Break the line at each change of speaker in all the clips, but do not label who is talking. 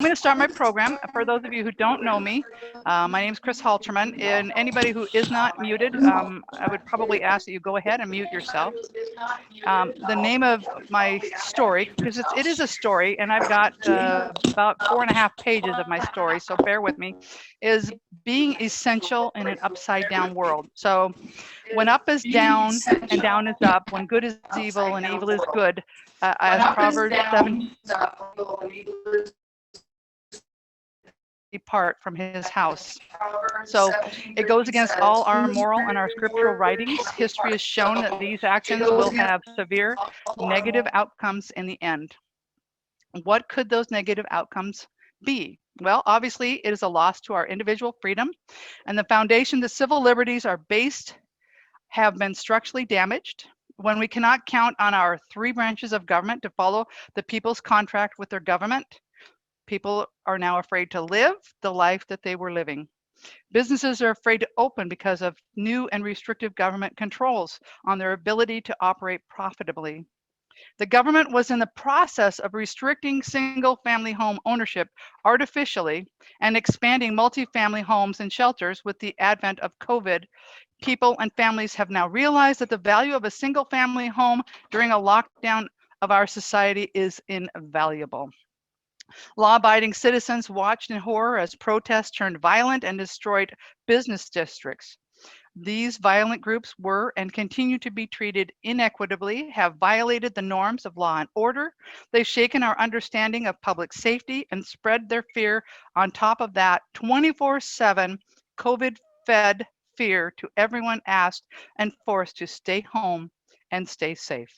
going to start my program. For those of you who don't know me, my name is Kris Halterman, and anybody who is not muted, I would probably ask that you go ahead and mute yourself. The name of my story, because it is a story, and I've got about 4.5 pages of my story, so bear with me, is being essential in an upside down world. So when up is down and down is up, when good is evil and evil is good, as Proverbs 7 depart from his house. So it goes against all our moral and our scriptural writings. History has shown that these actions will have severe negative outcomes in the end. What could those negative outcomes be? Well, obviously, it is a loss to our individual freedom, and the foundation the civil liberties are based have been structurally damaged. When we cannot count on our 3 branches of government to follow the people's contract with their government, people are now afraid to live the life that they were living. Businesses are afraid to open because of new and restrictive government controls on their ability to operate profitably. The government was in the process of restricting single-family home ownership artificially and expanding multifamily homes and shelters with the advent of COVID. People and families have now realized that the value of a single-family home during a lockdown of our society is invaluable. Law-abiding citizens watched in horror as protests turned violent and destroyed business districts. These violent groups were and continue to be treated inequitably, have violated the norms of law and order. They've shaken our understanding of public safety and spread their fear on top of that 24/7 COVID-fed fear to everyone asked and forced to stay home and stay safe.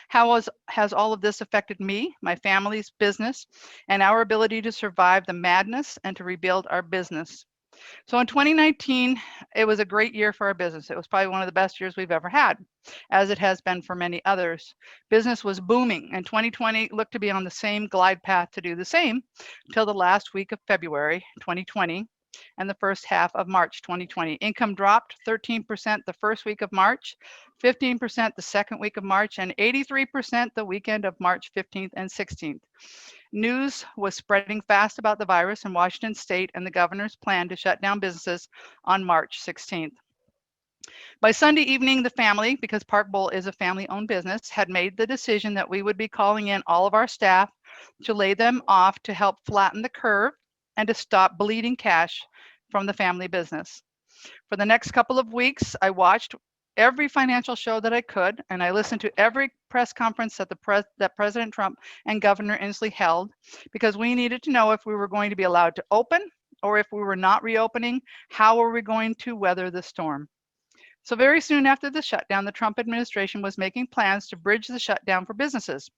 How has all of this affected me, my family's business, and our ability to survive the madness and to rebuild our business? So in 2019, it was a great year for our business. It was probably one of the best years we've ever had, as it has been for many others. Business was booming, and 2020 looked to be on the same glide path to do the same until the last week of February 2020 and the first half of March 2020. Income dropped 13% the first week of March, 15% the second week of March, and 83% the weekend of March 15th and 16th. News was spreading fast about the virus in Washington state and the governor's plan to shut down businesses on March 16th. By Sunday evening, the family, because Park Bowl is a family-owned business, had made the decision that we would be calling in all of our staff to lay them off to help flatten the curve and to stop bleeding cash from the family business. For the next couple of weeks, I watched every financial show that I could, and I listened to every press conference that President Trump and Governor Inslee held, because we needed to know if we were going to be allowed to open, or if we were not reopening, how were we going to weather the storm. So very soon after the shutdown, the Trump administration was making plans to bridge the shutdown for businesses.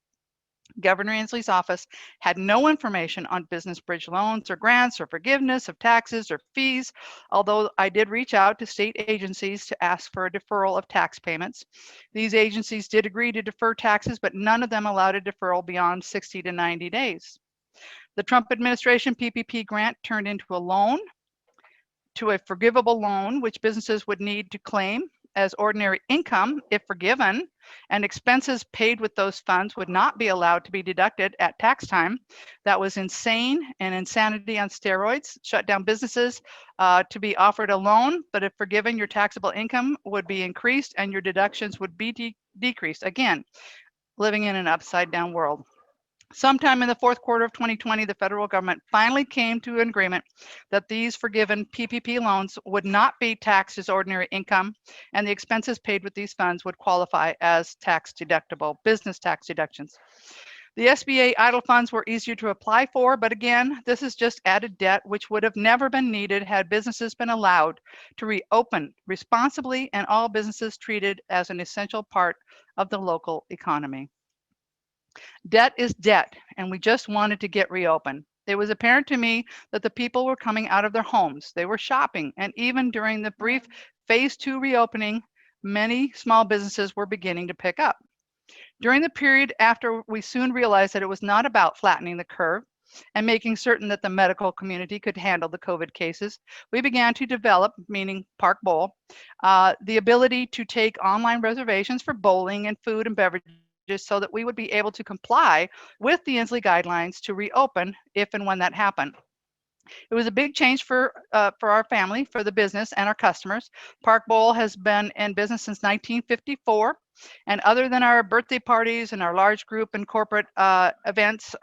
Governor Inslee's office had no information on business bridge loans or grants or forgiveness of taxes or fees, although I did reach out to state agencies to ask for a deferral of tax payments. These agencies did agree to defer taxes, but none of them allowed a deferral beyond 60 to 90 days. The Trump administration PPP grant turned into a loan, to a forgivable loan, which businesses would need to claim as ordinary income if forgiven, and expenses paid with those funds would not be allowed to be deducted at tax time. That was insane and insanity on steroids. Shut down businesses to be offered a loan, but if forgiven, your taxable income would be increased and your deductions would be decreased. Again, living in an upside down world. Sometime in the fourth quarter of 2020, the federal government finally came to an agreement that these forgiven PPP loans would not be taxed as ordinary income, and the expenses paid with these funds would qualify as tax deductible business tax deductions. The SBA EIDL funds were easier to apply for, but again, this is just added debt which would have never been needed had businesses been allowed to reopen responsibly and all businesses treated as an essential part of the local economy. Debt is debt, and we just wanted to get reopened. It was apparent to me that the people were coming out of their homes. They were shopping, and even during the brief phase 2 reopening, many small businesses were beginning to pick up. During the period after, we soon realized that it was not about flattening the curve and making certain that the medical community could handle the COVID cases. We began to develop, meaning Park Bowl, the ability to take online reservations for bowling and food and beverages changes so that we would be able to comply with the Inslee guidelines to reopen if and when that happened. It was a big change for our family, for the business, and our customers. Park Bowl has been in business since 1954, and other than our birthday parties and our large group and corporate events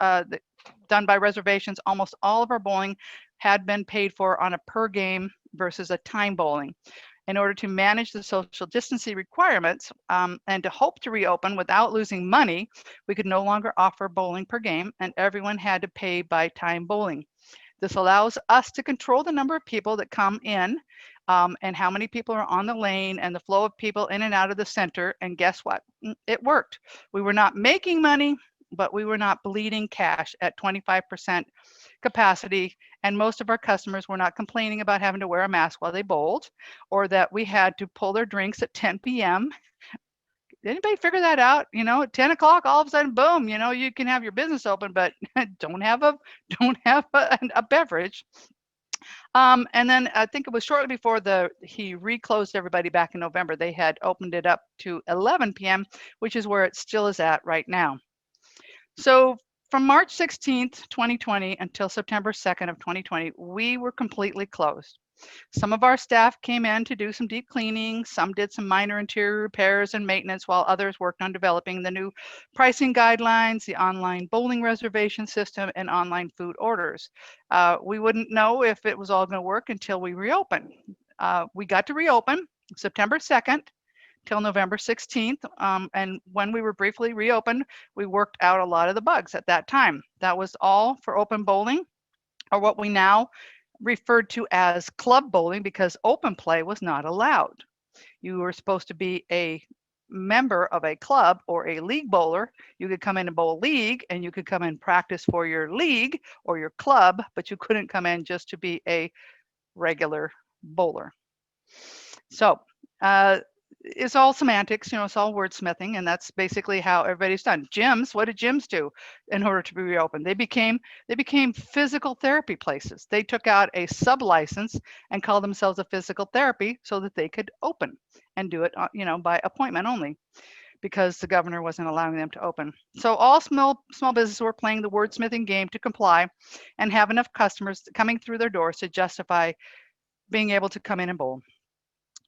done by reservations, almost all of our bowling had been paid for on a per game versus a time bowling. In order to manage the social distancing requirements and to hope to reopen without losing money, we could no longer offer bowling per game, and everyone had to pay by time bowling. This allows us to control the number of people that come in and how many people are on the lane and the flow of people in and out of the center. And guess what? It worked. We were not making money, but we were not bleeding cash at 25% capacity. And most of our customers were not complaining about having to wear a mask while they bowled, or that we had to pull their drinks at 10 p.m. Anybody figure that out? At 10 o'clock, all of a sudden, boom, you can have your business open, but don't have a beverage. And then I think it was shortly before he reclosed everybody back in November. They had opened it up to 11 p.m., which is where it still is at right now. So from March 16th, 2020 until September 2nd of 2020, we were completely closed. Some of our staff came in to do some deep cleaning. Some did some minor interior repairs and maintenance, while others worked on developing the new pricing guidelines, the online bowling reservation system, and online food orders. We wouldn't know if it was all going to work until we reopened. We got to reopen September 2nd till November 16th. And when we were briefly reopened, we worked out a lot of the bugs at that time. That was all for open bowling, or what we now referred to as club bowling, because open play was not allowed. You were supposed to be a member of a club or a league bowler. You could come in and bowl league, and you could come in practice for your league or your club, but you couldn't come in just to be a regular bowler. So it's all semantics, it's all wordsmithing, and that's basically how everybody's done. Gyms, what did gyms do in order to be reopened? They became physical therapy places. They took out a sub-license and called themselves a physical therapy so that they could open and do it, by appointment only, because the governor wasn't allowing them to open. So all small businesses were playing the wordsmithing game to comply and have enough customers coming through their doors to justify being able to come in and bowl.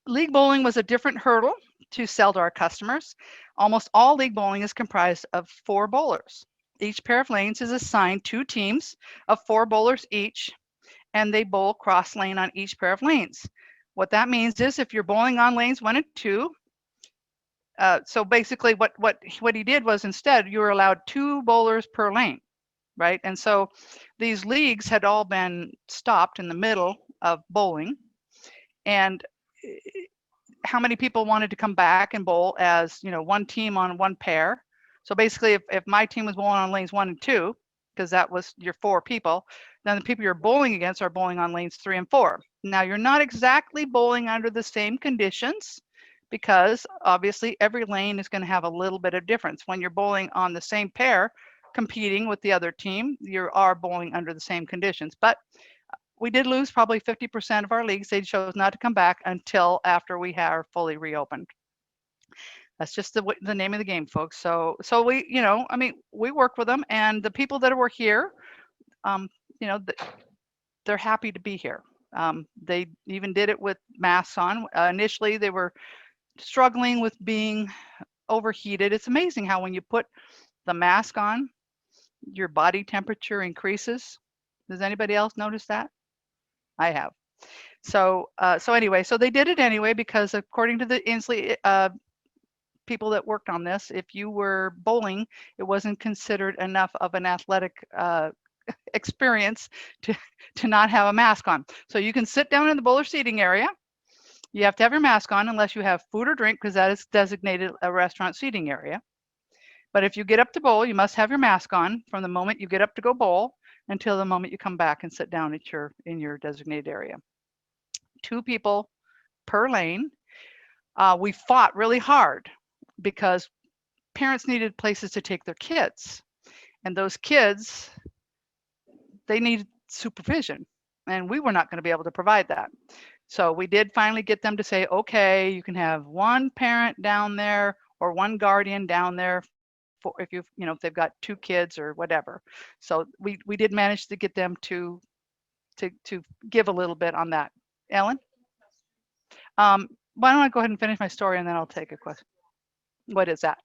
League bowling was a different hurdle to sell to our customers. Almost all league bowling is comprised of 4 bowlers. Each pair of lanes is assigned 2 teams of 4 bowlers each, and they bowl cross lane on each pair of lanes. What that means is if you're bowling on lanes 1 and 2, so basically what he did was, instead you were allowed 2 bowlers per lane, right? And so these leagues had all been stopped in the middle of bowling, and how many people wanted to come back and bowl as, one team on 1 pair. So basically, if my team was bowling on lanes 1 and 2, because that was your 4 people, then the people you're bowling against are bowling on lanes 3 and 4. Now, you're not exactly bowling under the same conditions, because obviously every lane is going to have a little bit of difference. When you're bowling on the same pair, competing with the other team, you are bowling under the same conditions. But we did lose probably 50% of our leagues. They chose not to come back until after we are fully reopened. That's just the name of the game, folks. So we, we work with them, and the people that were here, they're happy to be here. They even did it with masks on. Initially, they were struggling with being overheated. It's amazing how when you put the mask on, your body temperature increases. Does anybody else notice that? I have. So anyway, so they did it anyway, because according to the Inslee people that worked on this, if you were bowling, it wasn't considered enough of an athletic experience to not have a mask on. So you can sit down in the bowler seating area. You have to have your mask on unless you have food or drink, because that is designated a restaurant seating area. But if you get up to bowl, you must have your mask on from the moment you get up to go bowl until the moment you come back and sit down in your designated area. 2 people per lane. We fought really hard because parents needed places to take their kids, and those kids, they needed supervision, and we were not going to be able to provide that. So we did finally get them to say, okay, you can have 1 parent down there or 1 guardian down there if you've, if they've got 2 kids or whatever. So we did manage to get them to give a little bit on that. Ellen? Why don't I go ahead and finish my story and then I'll take a question. What is that?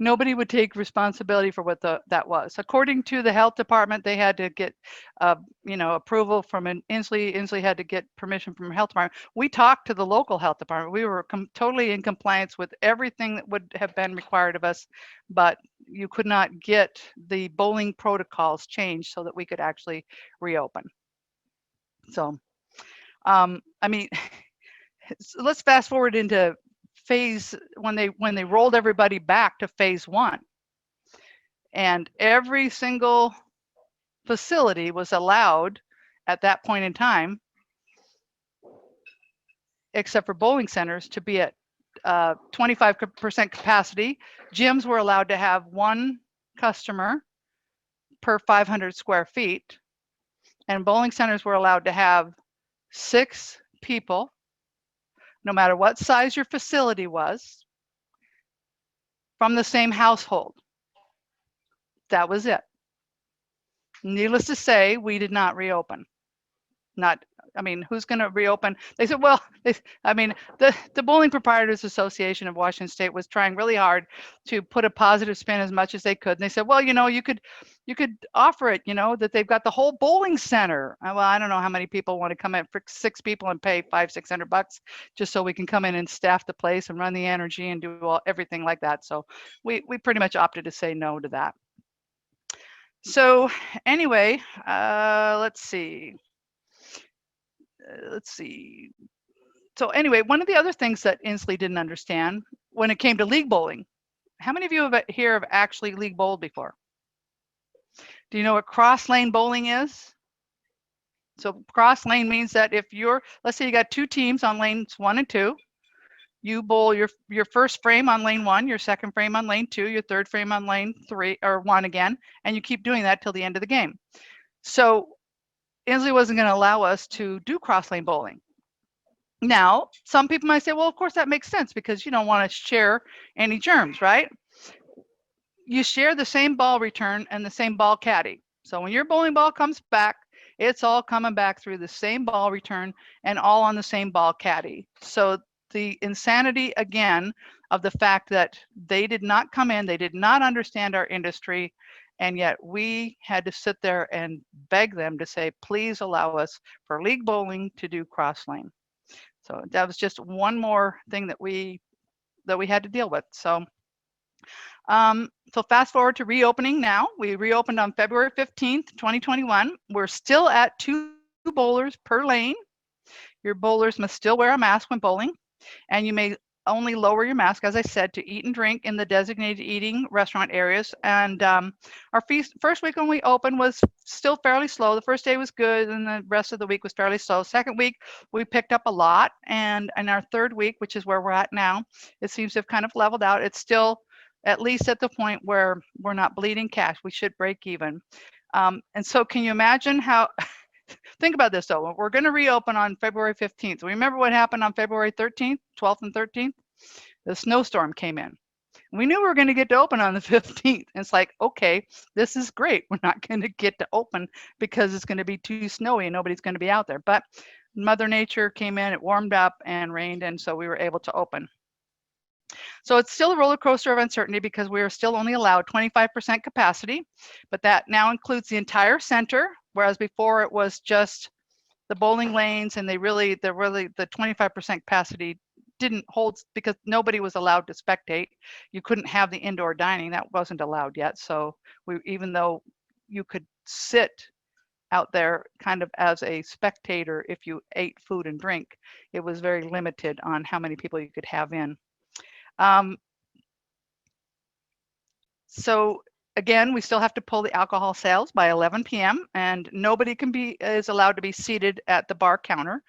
Nobody would take responsibility for what that was. According to the health department, they had to get, approval from an Inslee. Inslee had to get permission from the health department. We talked to the local health department. We were totally in compliance with everything that would have been required of us, but you could not get the bowling protocols changed so that we could actually reopen. So, I mean, let's fast forward into phase when they rolled everybody back to phase 1, and every single facility was allowed at that point in time, except for bowling centers, to be at 25% capacity. Gyms were allowed to have 1 customer per 500 square feet, and bowling centers were allowed to have 6 people, no matter what size your facility was, from the same household. That was it. Needless to say, we did not reopen. Who's going to reopen? They said, well, the Bowling Proprietors Association of Washington State was trying really hard to put a positive spin as much as they could. And they said, well, you could offer it, that they've got the whole bowling center. Well, I don't know how many people want to come in for 6 people and pay $500-600 just so we can come in and staff the place and run the energy and do everything like that. So we pretty much opted to say no to that. So anyway, let's see. So anyway, one of the other things that Inslee didn't understand when it came to league bowling, how many of you here have actually league bowled before? Do you know what cross lane bowling is? So cross lane means that if let's say you got 2 teams on lanes 1 and 2, you bowl your first frame on lane 1, your second frame on lane 2, your third frame on lane 3 or 1 again, and you keep doing that till the end of the game. So Inslee wasn't going to allow us to do cross lane bowling. Now, some people might say, well, of course that makes sense because you don't want to share any germs, right? You share the same ball return and the same ball caddy. So when your bowling ball comes back, it's all coming back through the same ball return and all on the same ball caddy. So the insanity, again, of the fact that they did not come in, they did not understand our industry, and yet we had to sit there and beg them to say, please allow us for league bowling to do cross lane. So that was just one more thing that we had to deal with. So fast forward to reopening now. We reopened on February 15th, 2021. We're still at 2 bowlers per lane. Your bowlers must still wear a mask when bowling, and you may only lower your mask, as I said, to eat and drink in the designated eating restaurant areas. And our first week when we opened was still fairly slow. The first day was good, and the rest of the week was fairly slow. Second week, we picked up a lot. And in our third week, which is where we're at now, it seems to have kind of leveled out. It's still at least at the point where we're not bleeding cash. We should break even. And so can you imagine how... Think about this though, we're going to reopen on February 15th. Remember what happened on February 13th, 12th and 13th? The snowstorm came in. We knew we were going to get to open on the 15th. It's like, okay, this is great. We're not going to get to open because it's going to be too snowy and nobody's going to be out there. But Mother Nature came in, it warmed up and rained, and so we were able to open. So it's still a roller coaster of uncertainty because we are still only allowed 25% capacity, but that now includes the entire center, whereas before it was just the bowling lanes, and the 25% capacity didn't hold because nobody was allowed to spectate. You couldn't have the indoor dining, that wasn't allowed yet. So even though you could sit out there kind of as a spectator if you ate food and drink, it was very limited on how many people you could have in. So again, we still have to pull the alcohol sales by 11 p.m. and nobody is allowed to be seated at the bar counter.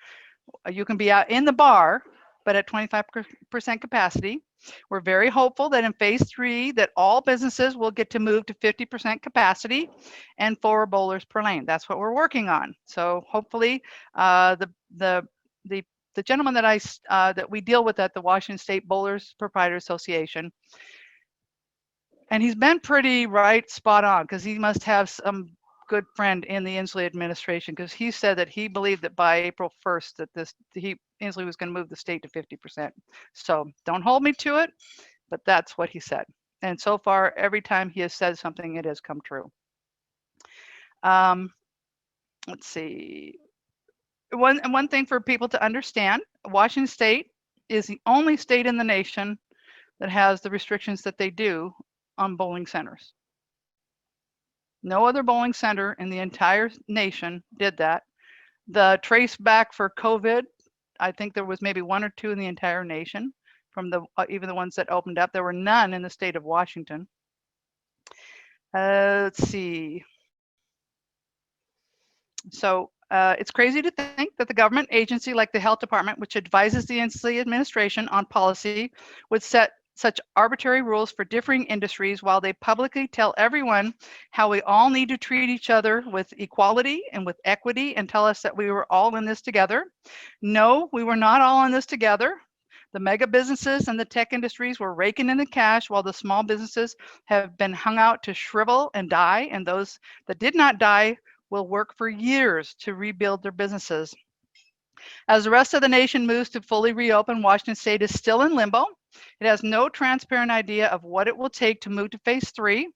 You can be out in the bar, but at 25% capacity. We're very hopeful that in phase 3 that all businesses will get to move to 50% capacity and 4 bowlers per lane. That's what we're working on. So hopefully the the gentleman that we deal with at the Washington State Bowlers Proprietor Association, and he's been pretty right spot on because he must have some good friend in the Inslee administration, because he said that he believed that by April 1st that Inslee was going to move the state to 50%. So don't hold me to it, but that's what he said. And so far, every time he has said something, it has come true. Let's see. One thing for people to understand, Washington State is the only state in the nation that has the restrictions that they do on bowling centers. No other bowling center in the entire nation did that. The trace back for COVID, I think there was maybe one or two in the entire nation from even the ones that opened up. There were none in the state of Washington. Let's see. So it's crazy to think that the government agency like the health department, which advises the Inslee administration on policy, would set such arbitrary rules for differing industries while they publicly tell everyone how we all need to treat each other with equality and with equity, and tell us that we were all in this together. No, we were not all in this together. The mega businesses and the tech industries were raking in the cash while the small businesses have been hung out to shrivel and die, and those that did not die will work for years to rebuild their businesses. As the rest of the nation moves to fully reopen, Washington State is still in limbo. It has no transparent idea of what it will take to move to phase 3,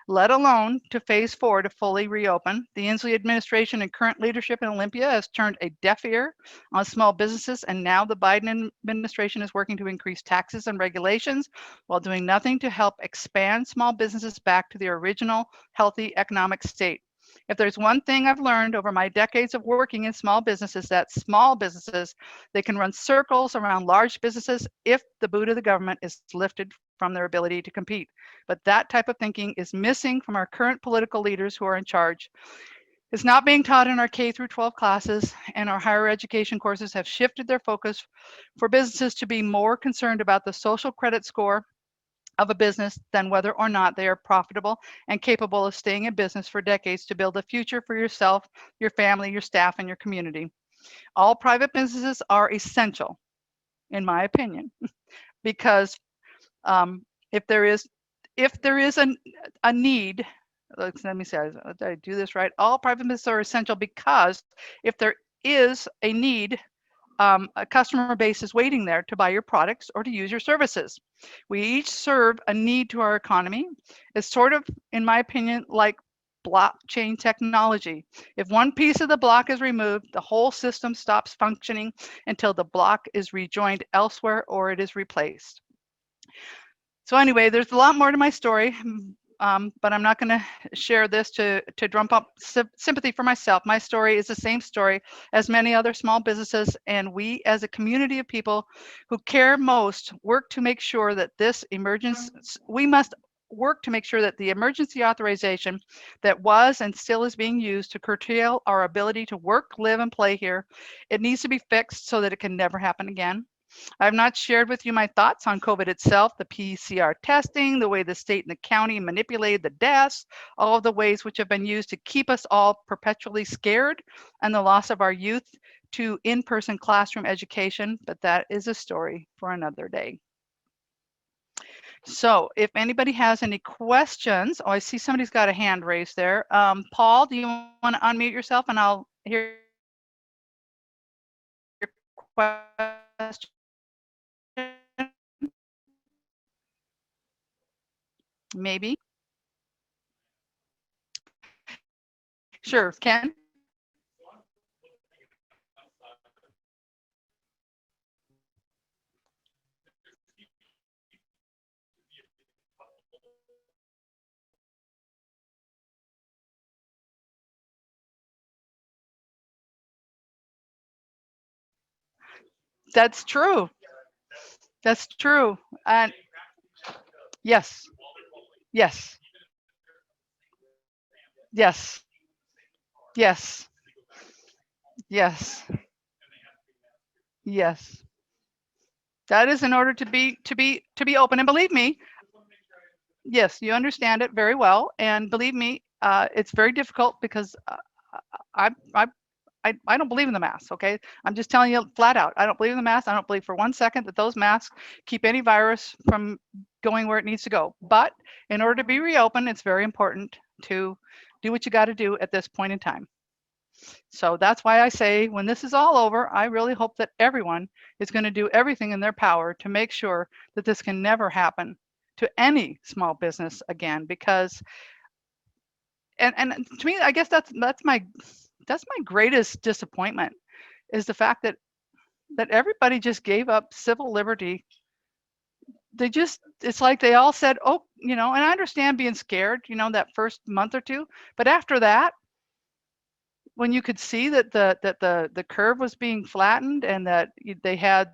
let alone to phase 4 to fully reopen. The Inslee administration and current leadership in Olympia has turned a deaf ear on small businesses, and now the Biden administration is working to increase taxes and regulations while doing nothing to help expand small businesses back to their original healthy economic state. If there's one thing I've learned over my decades of working in small businesses, that small businesses, they can run circles around large businesses if the boot of the government is lifted from their ability to compete. But that type of thinking is missing from our current political leaders who are in charge. It's not being taught in our K through 12 classes, and our higher education courses have shifted their focus for businesses to be more concerned about the social credit score of a business than whether or not they are profitable and capable of staying in business for decades to build a future for yourself, your family, your staff, and your community. All private businesses are essential, in my opinion, because if there is a need, let me say, did I do this right? All private businesses are essential because if there is a need, a customer base is waiting there to buy your products or to use your services. We each serve a need to our economy. It's sort of, in my opinion, like blockchain technology. If one piece of the block is removed, the whole system stops functioning until the block is rejoined elsewhere or it is replaced. So anyway, there's a lot more to my story, but I'm not going to share this to drum up sympathy for myself. My story is the same story as many other small businesses, and we as a community of people who care most work to make sure that we must work to make sure that the emergency authorization that was and still is being used to curtail our ability to work, live, and play here, it needs to be fixed so that it can never happen again. I've not shared with you my thoughts on COVID itself, the PCR testing, the way the state and the county manipulated the deaths, all of the ways which have been used to keep us all perpetually scared, and the loss of our youth to in-person classroom education, but that is a story for another day. So if anybody has any questions, I see somebody's got a hand raised there. Paul, do you want to unmute yourself and I'll hear your question? Maybe. Sure, Ken? That's true. That's true. And yes, yes, yes, yes, yes, yes. That is in order to be open. And believe me, yes, you understand it very well. And believe me, it's very difficult because I I don't believe in the masks, okay? I'm just telling you flat out. I don't believe in the masks. I don't believe for 1 second that those masks keep any virus from going where it needs to go. But in order to be reopened, it's very important to do what you got to do at this point in time. So that's why I say when this is all over, I really hope that everyone is going to do everything in their power to make sure that this can never happen to any small business again, because and to me, I guess that's my greatest disappointment, is the fact that everybody just gave up civil liberty. It's like they all said, oh, and I understand being scared, that first month or two, but after that, when you could see that the curve was being flattened, and that they had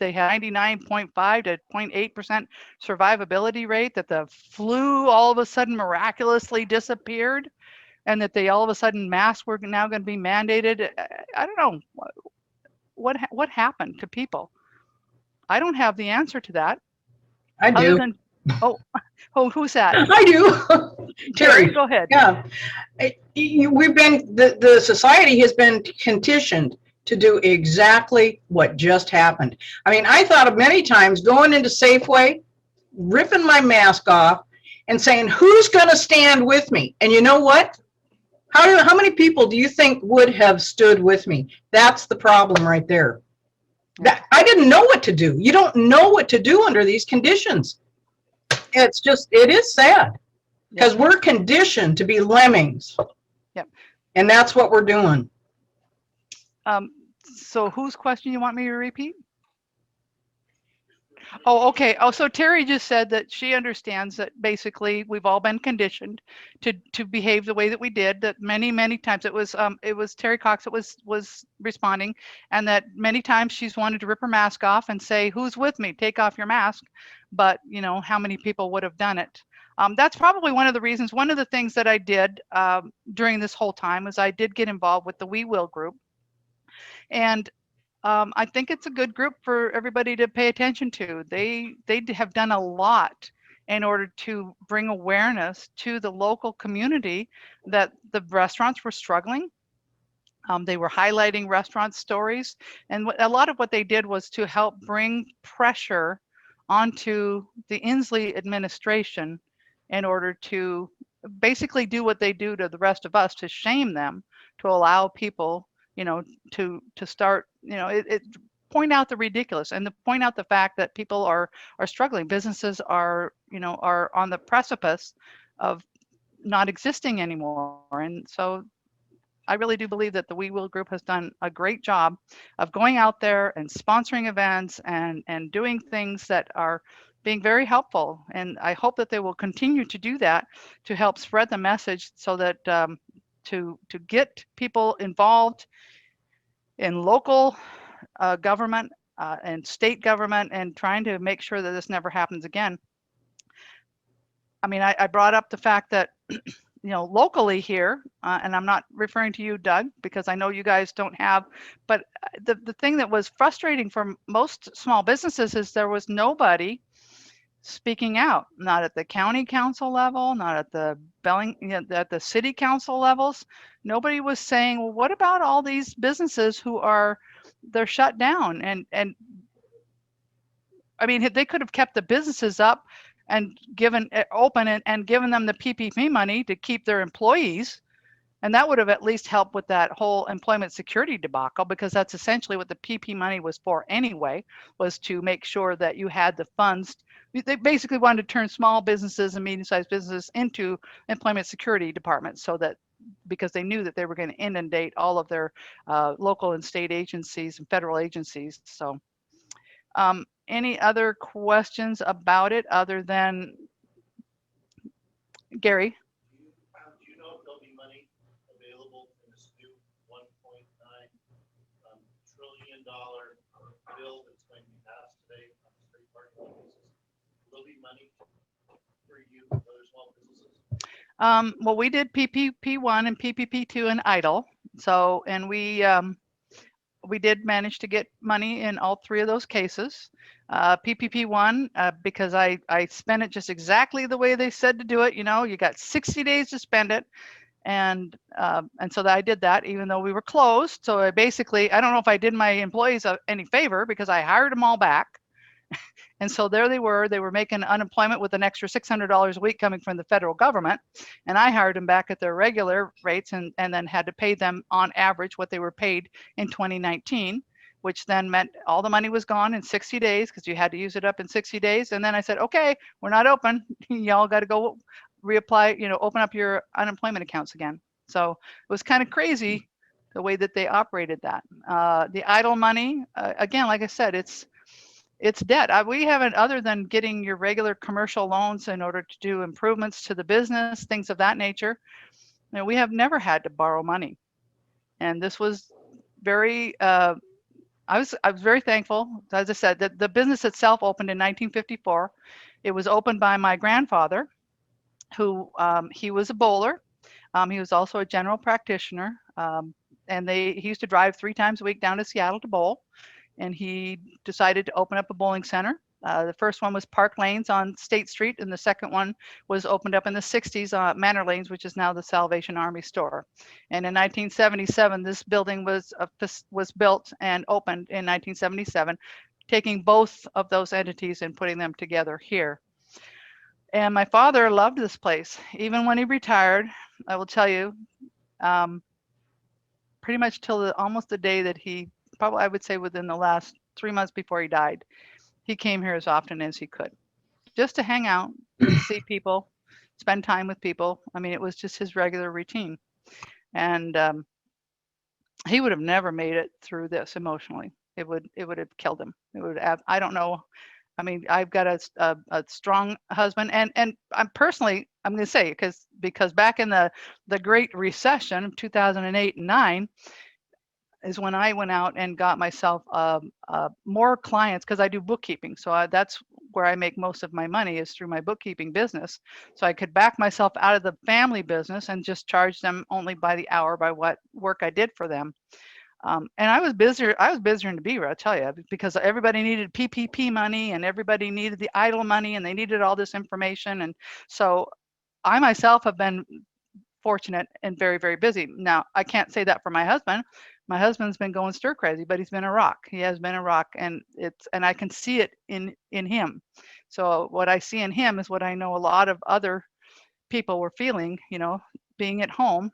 99.5 to 0.8% survivability rate, that the flu all of a sudden miraculously disappeared, and that they all of a sudden masks were now going to be mandated. I don't know what happened to people. I don't have the answer to that.
I do.
Other than, who's that?
I do.
Terry, go ahead.
Yeah. The society has been conditioned to do exactly what just happened. I mean, I thought of many times going into Safeway, ripping my mask off and saying, who's going to stand with me? And you know what? How many people do you think would have stood with me? That's the problem right there. I didn't know what to do. You don't know what to do under these conditions. It is sad, because we're conditioned to be lemmings.
Yep.
And that's what we're doing.
So whose question you want me to repeat? Oh, okay. Oh, so Terry just said that she understands that basically we've all been conditioned to behave the way that we did, that many times. It was Terry Cox that was responding, and that many times she's wanted to rip her mask off and say, who's with me? Take off your mask. But how many people would have done it? That's probably one of the reasons. One of the things that I did during this whole time was I did get involved with the We Will group. And I think it's a good group for everybody to pay attention to. They have done a lot in order to bring awareness to the local community that the restaurants were struggling. They were highlighting restaurant stories, and a lot of what they did was to help bring pressure onto the Inslee administration in order to basically do what they do to the rest of us, to shame them, to allow people to start, point out the ridiculous, and to point out the fact that people are struggling. Businesses are on the precipice of not existing anymore. And so I really do believe that the We Will group has done a great job of going out there and sponsoring events and doing things that are being very helpful. And I hope that they will continue to do that to help spread the message, so that to get people involved in local government and state government, and trying to make sure that this never happens again. I mean, I brought up the fact that locally here, and I'm not referring to you, Doug, because I know you guys don't have, but the thing that was frustrating for most small businesses is there was nobody speaking out, not at the county council level, not at the at the city council levels. Nobody was saying, well, what about all these businesses they're shut down? And I mean, they could have kept the businesses up and given it open and given them the PPP money to keep their employees. And that would have at least helped with that whole employment security debacle, because that's essentially what the PP money was for anyway, was to make sure that you had the funds. They basically wanted to turn small businesses and medium-sized businesses into employment security departments, so that, because they knew that they were going to inundate all of their local and state agencies and federal agencies. So any other questions about it other than Gary?
Do you know if there'll be money available in this new $1.9 trillion bill that's going to be passed today on the state parking basis? Will there be money for you, other small businesses?
Well, we did PPP1 and PPP2 in EIDL. So, and we did manage to get money in all three of those cases. PPP1, because I spent it just exactly the way they said to do it. You got 60 days to spend it. And so I did that even though we were closed. So I don't know if I did my employees any favor because I hired them all back. And so there they were making unemployment with an extra $600 a week coming from the federal government. And I hired them back at their regular rates and then had to pay them on average what they were paid in 2019, which then meant all the money was gone in 60 days because you had to use it up in 60 days. And then I said, okay, we're not open. Y'all got to go reapply, open up your unemployment accounts again. So it was kind of crazy the way that they operated that. The idle money, again, like I said, it's debt. We haven't, other than getting your regular commercial loans in order to do improvements to the business, things of that nature, we have never had to borrow money. And this was very, I was very thankful. As I said, that the business itself opened in 1954. It was opened by my grandfather, who he was a bowler. He was also a general practitioner. And he used to drive 3 times a week down to Seattle to bowl. And he decided to open up a bowling center. The first one was Park Lanes on State Street, and the second one was opened up in the 60s, Manor Lanes, which is now the Salvation Army store. And in 1977, this building was built and opened in 1977, taking both of those entities and putting them together here. And my father loved this place. Even when he retired, I will tell you, pretty much till almost the day that he, probably I would say within the last 3 months before he died, he came here as often as he could, just to hang out, see people, spend time with people. I mean, it was just his regular routine. And he would have never made it through this emotionally. It would have killed him. It would have, I don't know. I mean, I've got a strong husband, and I'm personally, I'm going to say, because back in the Great Recession of 2008 and 9, is when I went out and got myself more clients, because I do bookkeeping. So that's where I make most of my money, is through my bookkeeping business. So I could back myself out of the family business and just charge them only by the hour, by what work I did for them. And I was busier than the beaver, I'll tell you, because everybody needed PPP money and everybody needed the idle money and they needed all this information. And so I myself have been fortunate and very, very busy. Now, I can't say that for my husband. My husband's been going stir crazy, but he's been a rock. He has been a rock, and I can see it in him. So what I see in him is what I know a lot of other people were feeling, being at home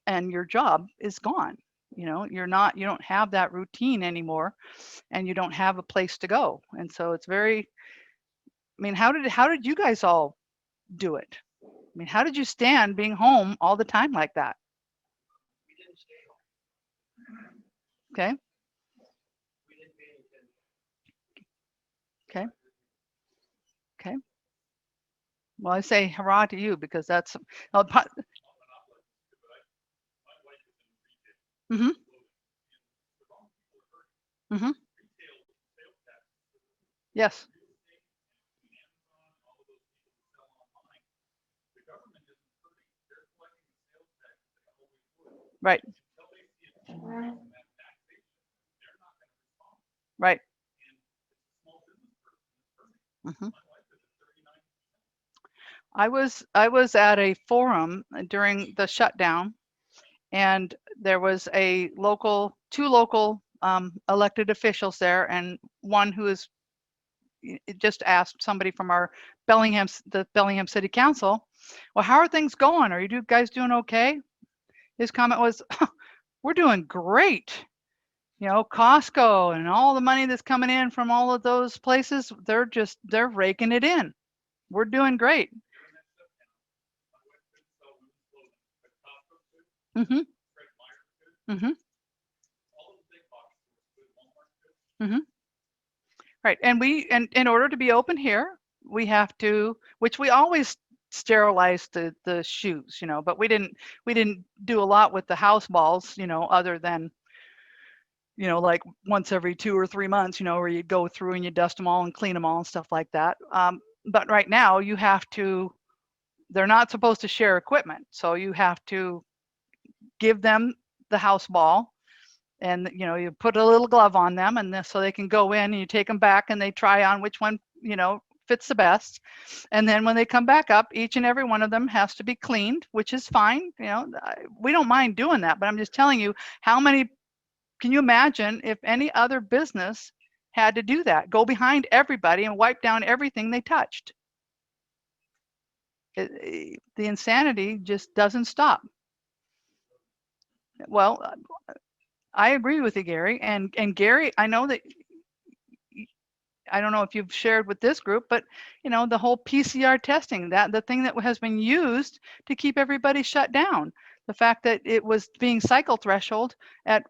and your job is gone. You don't have that routine anymore, and you don't have a place to go. And so it's very, I mean, how did you guys all do it? I mean, how did you stand being home all the time like that?
We didn't stay home.
Okay.
We didn't pay attention.
Okay. Well, I say hurrah to you, because that's, mm-hmm. Mm-hmm. Yes. Right. Right. Mm-hmm. I was at a forum during the shutdown, and there was two local elected officials there, and one who is just asked somebody from the Bellingham City Council, well, how are things going? Are you guys doing okay? His comment was, we're doing great. Costco and all the money that's coming in from all of those places, they're raking it in. We're doing great. Mm-hmm. Mm-hmm. Mm-hmm. Right. And in order to be open here, we have to, which we always sterilize the shoes, but we didn't do a lot with the house balls, other than, like once every 2 or 3 months, where you go through and you dust them all and clean them all and stuff like that. But right now you have to, they're not supposed to share equipment. So you have to give them the house ball, and, you put a little glove on them, and so they can go in and you take them back and they try on which one, fits the best. And then when they come back up, each and every one of them has to be cleaned, which is fine. You know, we don't mind doing that, but I'm just telling you how many, can you imagine if any other business had to do that, go behind everybody and wipe down everything they touched? The insanity just doesn't stop. Well, I agree with you, Gary. And Gary, I know that, I don't know if you've shared with this group, but you know, the whole PCR testing, that the thing that has been used to keep everybody shut down, the fact that it was being cycle threshold at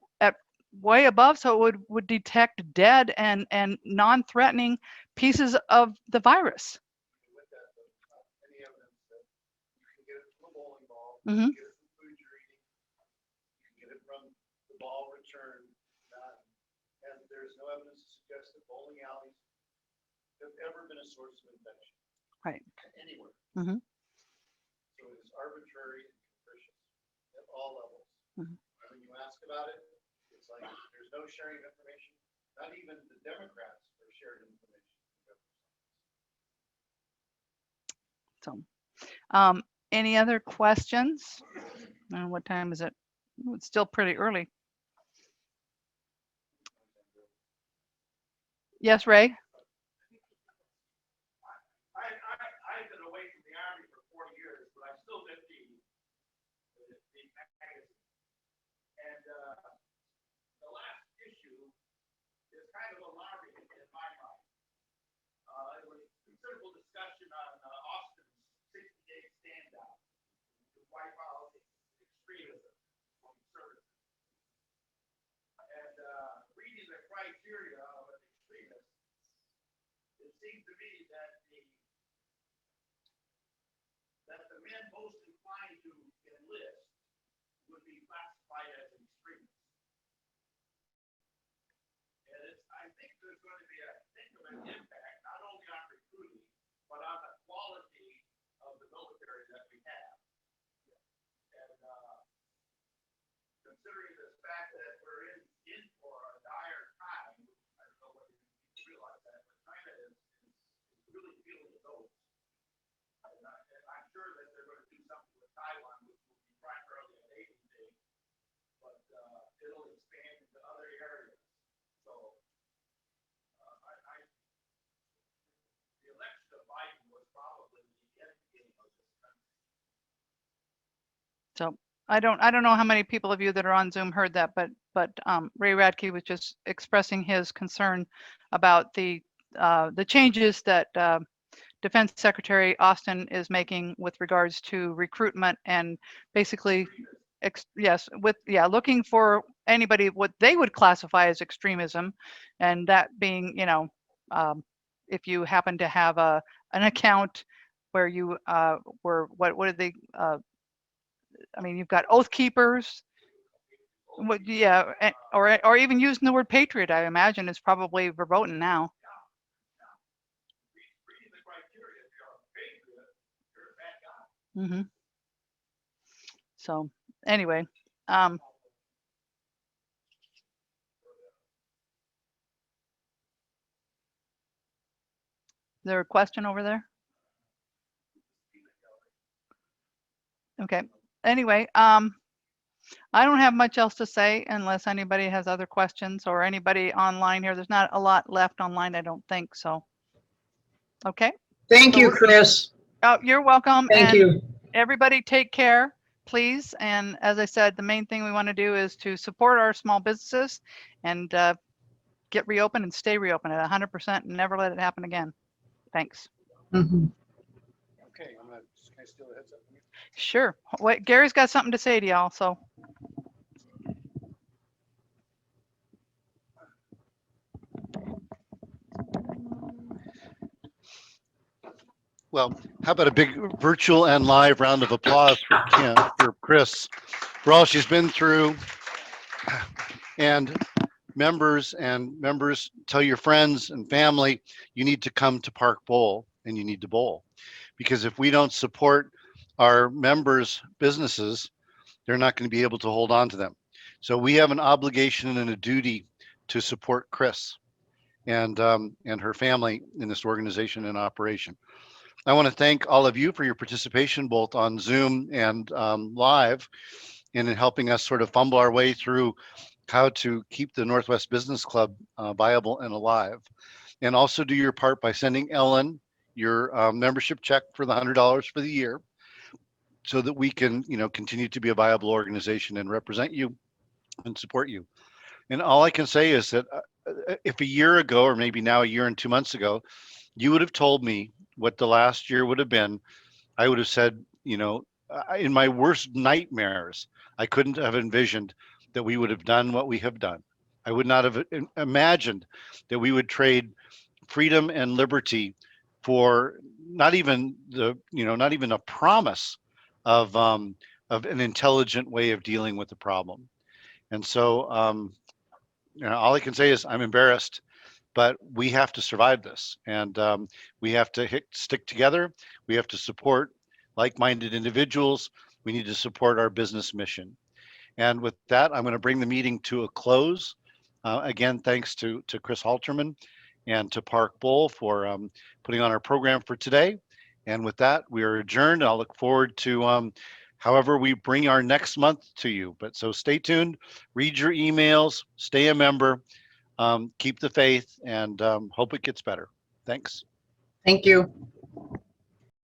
way above, so it would detect dead and non-threatening pieces of the virus.
With that, any evidence that you can get it from a bowling ball,
Mhm.
you can get it from food you're eating, you can get it from the ball return, and there's no evidence to suggest that bowling alleys have ever been a source of infection.
Right.
Anywhere.
Mhm.
So it is arbitrary and capricious at all levels.
Mhm.
When you ask about it, it's like there's no sharing of information. Not even the Democrats are sharing information.
So, any other questions? What time is it? Ooh, it's still pretty early. Yes, Ray?
I've been away from the Army for 40 years, but I still get the magazine. And the last issue is kind of alarming in my mind. It was considerable discussion on Austin's 60-day stand down to wipe out extremism from services. And reading the criteria of an extremist, it seems to me that the men most inclined to enlist would be classified as extremists. And I think there's going to be a think of an impact not only on recruiting, but on the quality of the military that we have. And considering the fact that we're in for a dire time, I don't know whether you realize that, but China is really feeling the notes. And I'm sure that they're going to do something with Taiwan, which will be primarily a Navy thing, but it'll expand into other areas. So the election of Biden was probably the end game of this country.
So I don't know how many people of you that are on Zoom heard that, but Ray Radke was just expressing his concern about the changes that Defense Secretary Austin is making with regards to recruitment and basically, looking for anybody what they would classify as extremism, and that being, you know, if you happen to have an account where you were what did they I mean, you've got oath keepers, or even using the word patriot, I imagine is probably verboten now.
Reading the criteria, if you're a patriot, you're a bad guy.
Mm-hmm. So anyway, is there a question over there? Okay. Anyway, I don't have much else to say unless anybody has other questions or anybody online here. There's not a lot left online, I don't think so. Okay.
Thank
So
you, Kris.
Oh, you're welcome.
Thank
and
you.
Everybody take care, please. And as I said, the main thing we want to do is to support our small businesses and get reopened and stay reopened at 100% and never let it happen again. Thanks.
Mhm.
Okay, can I steal a heads up from you?
Sure. Wait, Gary's got something to say to y'all, so.
Well, how about a big virtual and live round of applause for Kris, for all she's been through. And members, tell your friends and family, you need to come to Park Bowl and you need to bowl. Because if we don't support our members' businesses, they're not going to be able to hold on to them. So we have an obligation and a duty to support Kris. and her family in this organization and operation. I want to thank all of you for your participation, both on Zoom and live, and in helping us sort of fumble our way through how to keep the Northwest Business Club viable and alive. And also do your part by sending Ellen your membership check for the $100 for the year, so that we can, continue to be a viable organization and represent you and support you. And all I can say is that if a year ago, or maybe now a year and 2 months ago, you would have told me what the last year would have been, I would have said, in my worst nightmares, I couldn't have envisioned that we would have done what we have done. I would not have imagined that we would trade freedom and liberty for not even not even a promise of an intelligent way of dealing with the problem. And so, all I can say is I'm embarrassed, but we have to survive this, and we have to stick together. We have to support like-minded individuals. We need to support our business mission. And with that, I'm going to bring the meeting to a close. Again, thanks to Kris Halterman and to Park Bowl for putting on our program for today. And with that, we are adjourned. I'll look forward to however we bring our next month to you. But so stay tuned, read your emails, stay a member, keep the faith, and hope it gets better. Thanks.
Thank you.